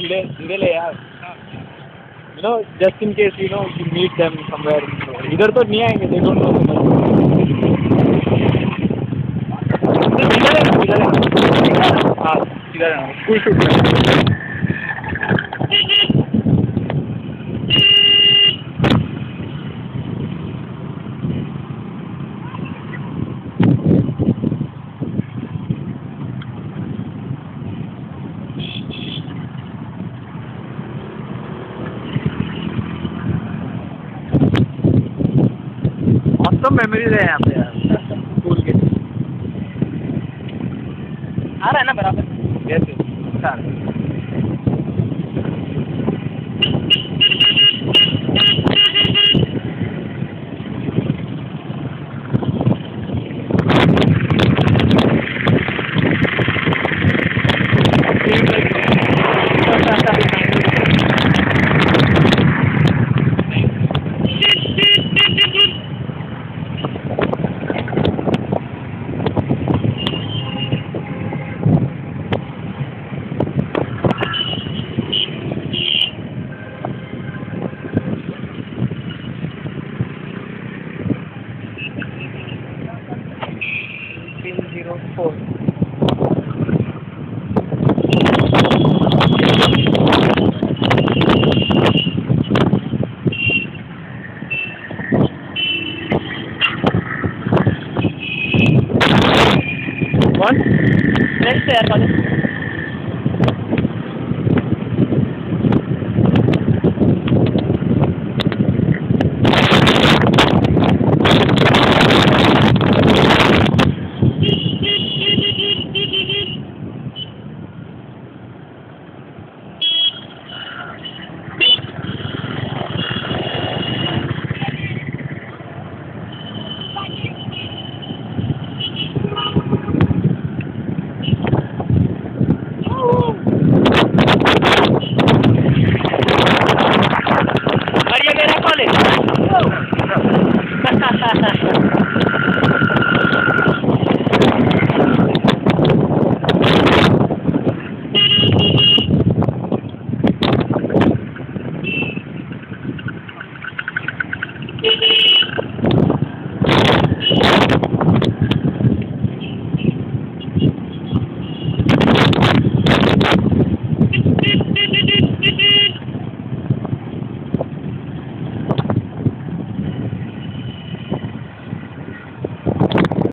ले यार. You know, just in case you meet them somewhere. इधर तो नहीं आएंगे, they don't know so much. इधर है. हाँ, इधर है. Full shoot. Awesome memories है यहाँ पे यार, स्कूल के. आ रहा है ना बराबर? Yes, yes. अच्छा. 1504. What? Next year,